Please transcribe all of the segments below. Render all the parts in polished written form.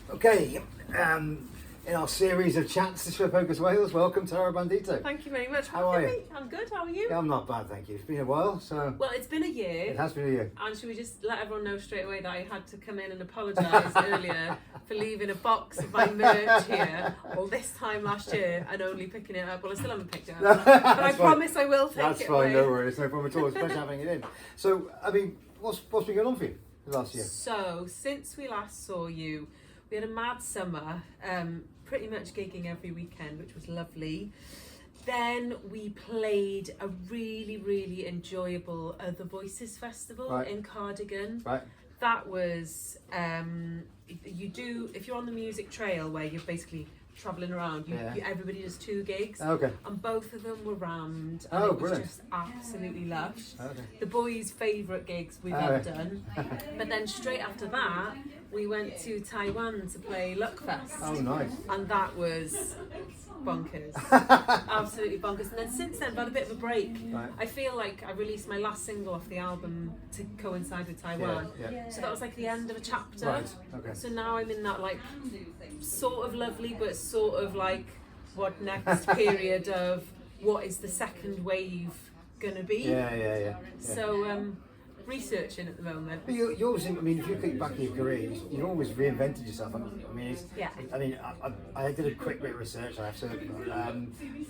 Okay, in our series of chats to Focus Wales, welcome Tara Bandito. Thank you very much. How are you? I'm good, how are you? Yeah, I'm not bad, thank you. It's been a while, so... Well, it's been a year. It has been a year. And should we just let everyone know straight away that I had to come in and apologise earlier for leaving a box of my merch here, all this time last year, and only picking it up. Well, I still haven't picked it up, but I promise I will take That's it fine, away. no worries, no problem at all. It's a pleasure having it in. So, I mean, what's been going on for you last year? So, since we last saw you, we had a mad summer, pretty much gigging every weekend, which was lovely. Then we played a really, really enjoyable The Voices Festival in Cardigan. Right. That was, if you're on the music trail where you're basically travelling around, everybody does 2 gigs. Okay. And both of them were rammed. And Oh, it was brilliant. just absolutely lush. Okay. The boys' favourite gigs we've ever done. But then straight after that, we went to Taiwan to play Luckfest. Oh, nice. And that was bonkers. Absolutely bonkers. And then since then I've had a bit of a break. Right. I feel like I released my last single off the album to coincide with Taiwan. Yeah. So that was like the end of a chapter. Right, okay. So now I'm in that like sort of lovely but sort of like what next period of what is the second wave gonna be. Yeah. So researching at the moment. But you always, I mean, if you think back in your career, you've always reinvented yourself. I mean, I did a quick bit of research. I have to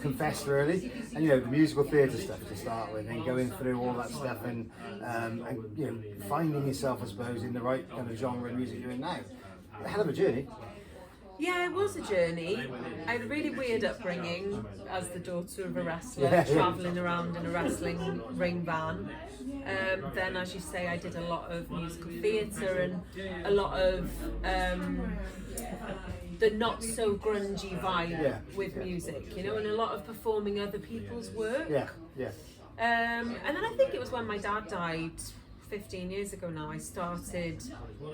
confess, really, and the musical theatre stuff to start with, and going through all that stuff, and finding yourself, I suppose, in the right kind of genre of music you're in now. A hell of a journey. Yeah, it was a journey. I had a really weird upbringing as the daughter of a wrestler, travelling around in a wrestling ring van. Then, as you say, I did a lot of musical theatre and a lot of the not so grungy vibe with music, and a lot of performing other people's work. And then I think it was when my dad died 15 years ago now, I started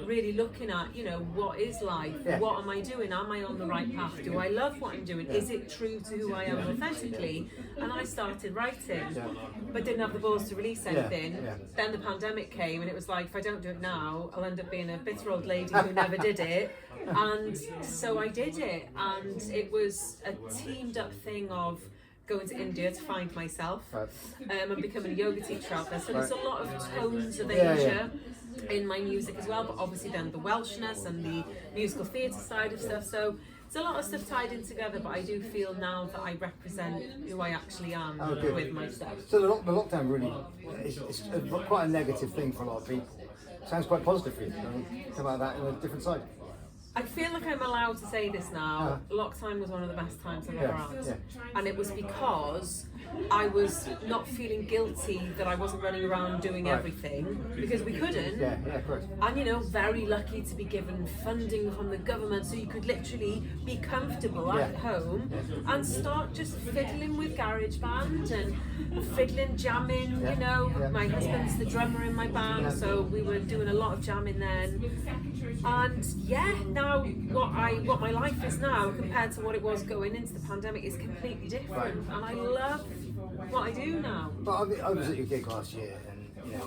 really looking at, what is life? What am I doing? Am I on the right path? Do I love what I'm doing? Is it true to who I am authentically? And I started writing, but didn't have the balls to release anything. Then the pandemic came, and it was like, if I don't do it now, I'll end up being a bitter old lady who never did it. And so I did it, and it was a teamed up thing of going to India to find myself and becoming a yoga teacher out there. So there's a lot of tones of Asia in my music as well, but obviously then the Welshness and the musical theatre side of stuff. So it's a lot of stuff tied in together, but I do feel now that I represent who I actually am with my stuff. So the lockdown really is quite a negative thing for a lot of people. Sounds quite positive for you. Come about that in a different side. I feel like I'm allowed to say this now. Lockdown was one of the best times I've ever had. And it was because I was not feeling guilty that I wasn't running around doing everything, because we couldn't. And very lucky to be given funding from the government, so you could literally be comfortable at home and start just fiddling with GarageBand and fiddling, jamming. My husband's the drummer in my band, so we were doing a lot of jamming then. And now what my life is now compared to what it was going into the pandemic is completely different, and I love what I do now. But I was at your gig last year, and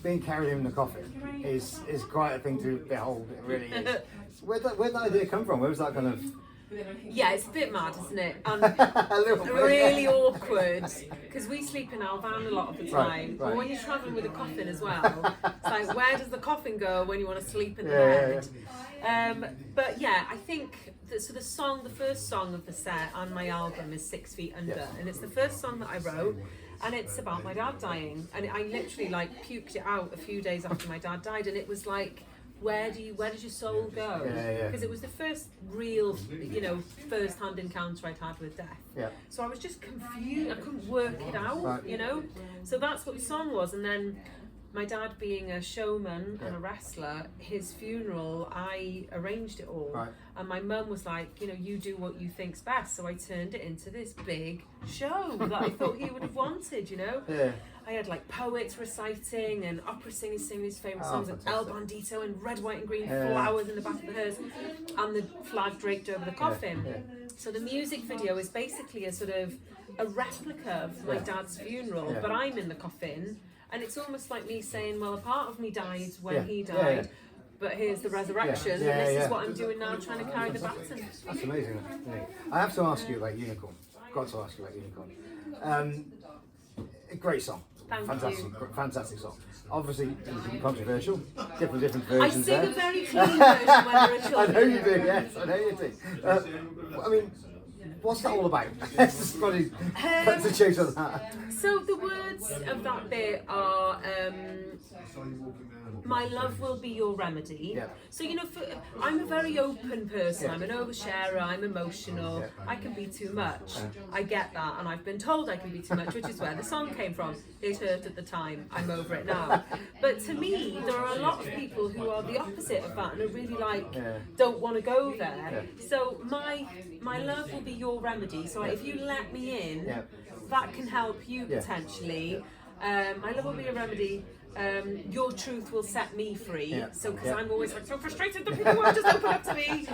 being carried in the coffin is quite a thing to behold. It really is. Where'd that idea come from? Where was that kind of? Yeah, it's a bit mad, isn't it? And a little bit. Really awkward, because we sleep in our van a lot of the time. But when you're travelling with a coffin as well, it's like, where does the coffin go when you want to sleep in the bed? But yeah, I think that, so the first song of the set on my album is 6 Feet Under, and it's the first song that I wrote, and it's about my dad dying, and I literally puked it out a few days after my dad died, and it was like, where does your soul go? Because it was the first real, first-hand encounter I'd had with death. So I was just confused. I couldn't work it out, So that's what the song was. And then my dad being a showman and a wrestler, his funeral, I arranged it all. And my mum was like, you do what you think's best. So I turned it into this big show that I thought he would have wanted, I had poets reciting and opera singers singing his favourite songs, and Tara Bandito and red, white and green flowers in the back of the hearse, and the flag draped over the coffin. So the music video is basically a sort of a replica of my dad's funeral, but I'm in the coffin, And it's almost like me saying, well, a part of me died when he died, but here's the resurrection, and this is what I'm doing now, trying to carry the baton. That's amazing. Yeah. I have to ask you about Unicorn. I've got to ask you about Unicorn. A great song. Fantastic song. Obviously, it can be controversial. Different versions there. I sing a very clean version when there are children. I know you do, yes, I know you do. I mean, what's that all about? Let's probably cut the chase on that. So the words of that bit are, my love will be your remedy. Yeah. So, you know, I'm a very open person. I'm an oversharer. I'm emotional. I can be too much. I get that, and I've been told I can be too much, which is where the song came from. It hurt at the time. I'm over it now. But to me, there are a lot of people who are the opposite of that and are really like, don't want to go there. So my love will be your remedy. So if you let me in, that can help you potentially. My love will be a remedy. Your truth will set me free. So, because I'm always like so frustrated that people won't just open up to me.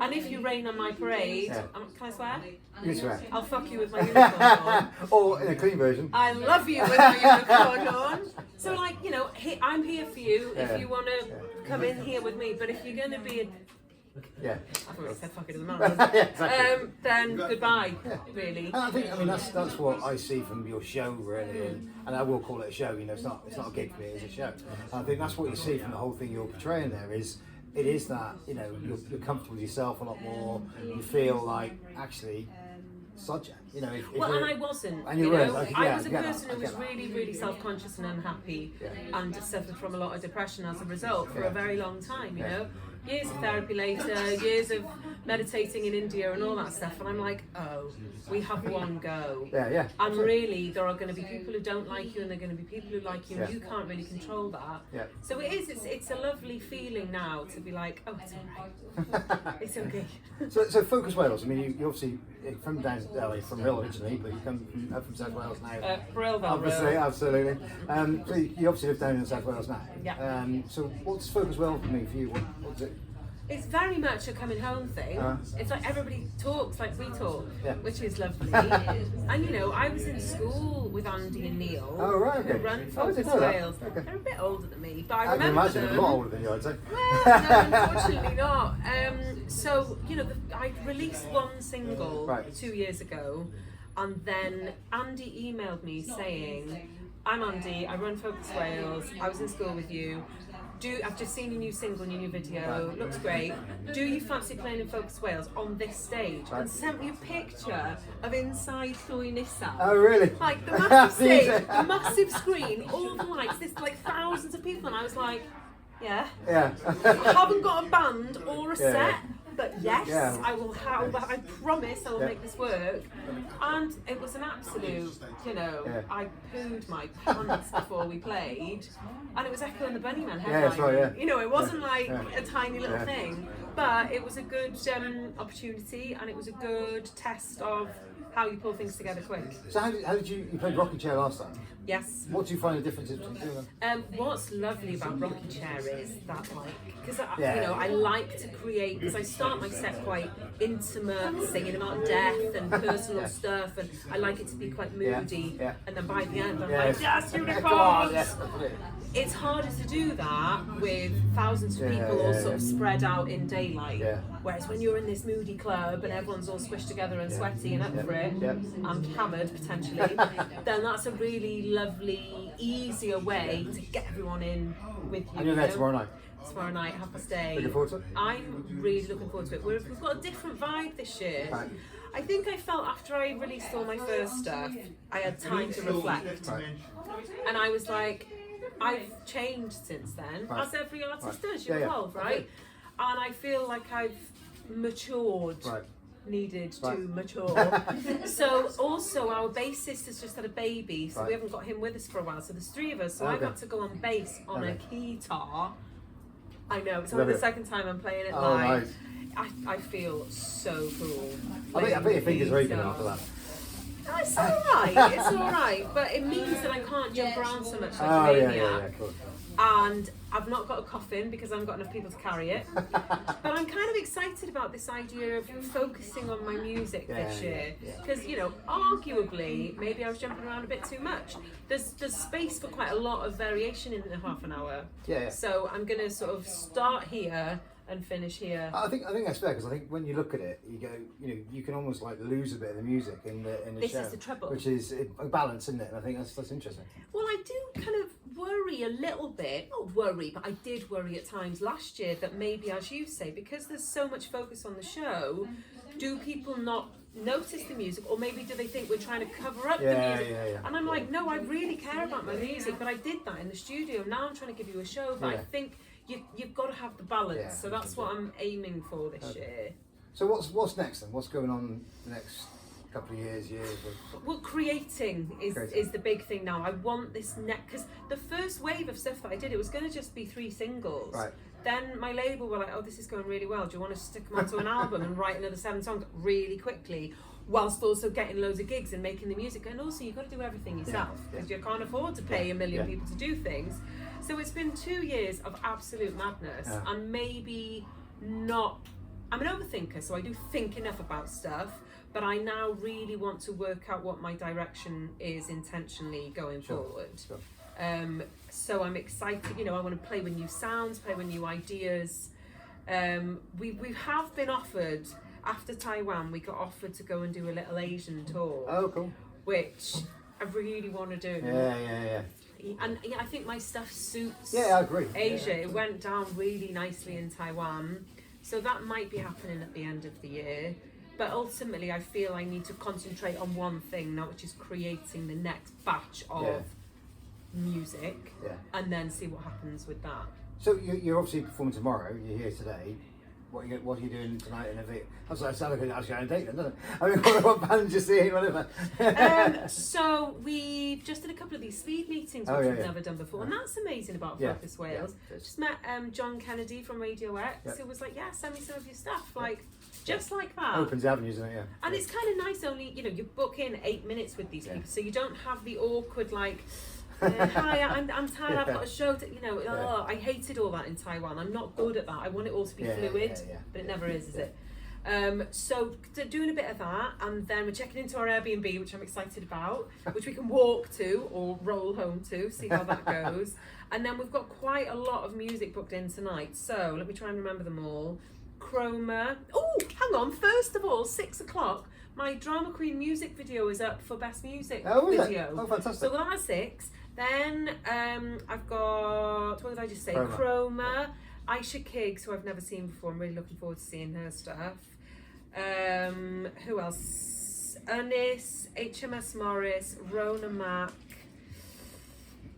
And if you rain on my parade, can I swear? You swear. I'll fuck you with my unicorn on. Or in a clean version. I love you with my unicorn on. So, like, you know, I'm here for you if you want to come in here with me. But if you're going to be I thought I said fuck it, doesn't matter. Exactly. Then goodbye, really. And I mean that's what I see from your show, really, and I will call it a show. You know, it's not a gig for me, it's a show. And I think that's what you see from the whole thing you're portraying there. It is that, you know, you're comfortable with yourself a lot more. You feel like actually. You know, and I wasn't. And you know, weren't. I was a person who was really, really self-conscious and unhappy, and suffered from a lot of depression as a result for a very long time. You know, years of therapy later, years of meditating in India and all that stuff, and I'm like, oh, we have one go. And really, there are going to be people who don't like you, and there are going to be people who like you, and you can't really control that. So it's a lovely feeling now to be like, oh, it's alright, it's okay. So Focus Wales. I mean, you obviously from down from Hill originally, but you come from South Wales now. Brill, obviously, absolutely. So you obviously live down in South Wales now. So what's Focus Wales mean for you? What's it? It's very much a coming home thing. It's like everybody talks like we talk, which is lovely. And you know, I was in school with Andy and Neil, who run Focus Wales. Okay. They're a bit older than me, but I remember can imagine them. A lot older than you, I'd say. Well, no, unfortunately not. So, you know, I released one single 2 years ago, and then Andy emailed me saying, I'm Andy, I run Focus Wales, I was in school with you. I've just seen your new single and your new video, looks great. Do you fancy playing in Focus Wales on this stage? And sent me a picture of inside Llwy Nisa. Oh, really? Like the massive stage, the massive screen, all the lights, there's like thousands of people, and I was like, I haven't got a band or a set. But yes, I will. I promise I will make this work. And it was an absolute, you know, I pooed my pants before we played, and it was Echo and the Bunnymen headlining. You know, it wasn't like a tiny little thing, but it was a good opportunity, and it was a good test of how you pull things together quick. So how did you played Rocking Chair last time? Yes. What do you find the differences between them? What's lovely about Rocking Chair is that, like, because you know, I like to create, because I start my set quite intimate, singing about death and personal stuff, and I like it to be quite moody, and then by the end I'm like, yes, unicorns! It's harder to do that with thousands of people all sort of spread out in daylight, whereas when you're in this moody club and everyone's all squished together and sweaty and up for it, and hammered potentially, then that's a really lovely, easier way to get everyone in with you. And you're there tomorrow night? Tomorrow night, 8:30. Looking forward to it? I'm really looking forward to it. We've got a different vibe this year. I think I felt after I released all my first stuff, I had time to reflect. And I was like, I've changed since then, as every artist does, you evolve, right? And I feel like I've matured. Needed to mature. So also our bassist has just had a baby, so we haven't got him with us for a while, so there's three of us, so I've got to go on bass on a guitar. I know, it's only the second time I'm playing it live. I feel so cool. I bet your fingers are aching after that. It's alright, but it means that I can't jump around so much like a maniac. And I've not got a coffin because I haven't got enough people to carry it. But I'm kind of excited about this idea of focusing on my music this year. Because, you know, arguably, maybe I was jumping around a bit too much. There's space for quite a lot of variation in a half an hour. So I'm going to sort of start here and finish here. I think that's fair, because I think when you look at it, you go, you know, you can almost like lose a bit of the music in the this show. This is the trouble. Which is a balance, isn't it? And I think that's interesting. Well, I do kind of worry a little bit, not worry, but I did worry at times last year that maybe, as you say, because there's so much focus on the show, do people not notice the music, or maybe do they think we're trying to cover up the music? And I'm like, no, I really care about my music, but I did that in the studio. Now I'm trying to give you a show, but I think you've got to have the balance. So that's what I'm aiming for this year. So what's next then? What's going on the next couple of years? Well, creating is the big thing now. I want this because the first wave of stuff that I did, it was going to just be 3 singles. Then my label were like, oh, this is going really well. Do you want to stick them onto an album and write another 7 songs really quickly, whilst also getting loads of gigs and making the music? And also, you've got to do everything yourself, because you can't afford to pay a million people to do things. So it's been 2 years of absolute madness, and maybe not. I'm an overthinker, so I do think enough about stuff, but I now really want to work out what my direction is intentionally going forward. So I'm excited, you know, I want to play with new sounds, play with new ideas. We have been offered, after Taiwan, we got offered to go and do a little Asian tour. Oh, cool. Which I really want to do. Yeah. And I think my stuff suits I agree. Asia. It went down really nicely in Taiwan. So that might be happening at the end of the year. But ultimately, I feel I need to concentrate on one thing now, which is creating the next batch of music, and then see what happens with that. So you're obviously performing tomorrow. You're here today. What are you doing tonight in a bit? That's like, it sounds like I was going on a date then, doesn't it? I mean, what band you seeing, whatever. So we just did a couple of these speed meetings, which we've never done before, and that's amazing about Focus Wales. Just met John Kennedy from Radio X, who was like, yeah, send me some of your stuff, like, just like that. Opens avenues, isn't it? And it's kind of nice, only, you know, you book in 8 minutes with these people, so you don't have the awkward, like, hi, I'm tired, I've got a show to, you know, I hated all that in Taiwan. I'm not good at that. I want it all to be fluid, but it never is it? So doing a bit of that, and then we're checking into our Airbnb, which I'm excited about, which we can walk to or roll home to, see how that goes. And then we've got quite a lot of music booked in tonight, so let me try and remember them all. Chroma. Oh, hang on, first of all, 6 o'clock, my Drama Queen music video is up for Best Music Video. Oh, fantastic. So that's 6. Then I've got, what did I just say? Chroma. Aisha Kiggs, who I've never seen before. I'm really looking forward to seeing her stuff. Who else? Ernest, HMS Morris, Rona Mac,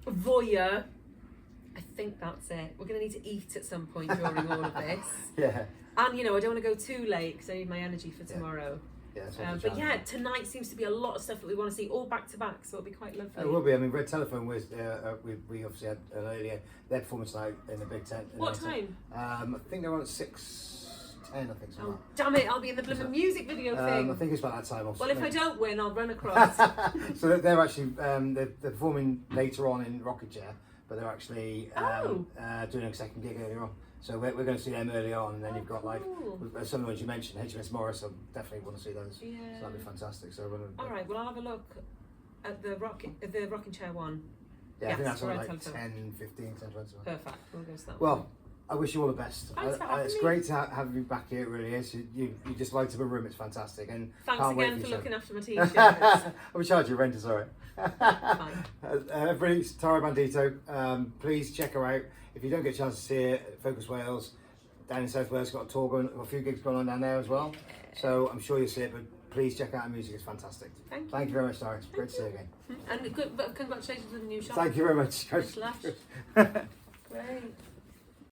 Voya. I think that's it. We're going to need to eat at some point during all of this. And, you know, I don't want to go too late because I need my energy for tomorrow. But yeah, tonight seems to be a lot of stuff that we want to see all back to back, so it'll be quite lovely. It will be. I mean, Red Telephone was, we obviously had an earlier, their performance tonight in the Big Tent. What time? I think they're on at 6:10, I think. Oh, damn it, I'll be in the blooming music video thing. I think it's about that time. Well, if I don't win, I'll run across. So they're actually, they're performing later on in Rocket Chair, but they're actually doing a second gig earlier on. So we're going to see them early on, and then you've got like some of the ones you mentioned, HMS Morris. I definitely want to see those. So that'd be fantastic. So all right, well I'll have a look at the rocking chair one. Yeah, I think that's on like 10, 15, 10, 20. Perfect. We'll go to that. Well, I wish you all the best. It's great to have you back here. It really is. You just light up a room. It's fantastic. And thanks again for looking after my t-shirts. I'll charge you rent. It's all right. Fine. Everybody, Tara Bandito. Please check her out. If you don't get a chance to see it, Focus Wales down in South Wales got a tour going, a few gigs going on down there as well. So I'm sure you'll see it, but please check out her music. It's fantastic. Thank you very much, Tara. It's great to see you again. And congratulations on the new shop. Thank you very much. Great.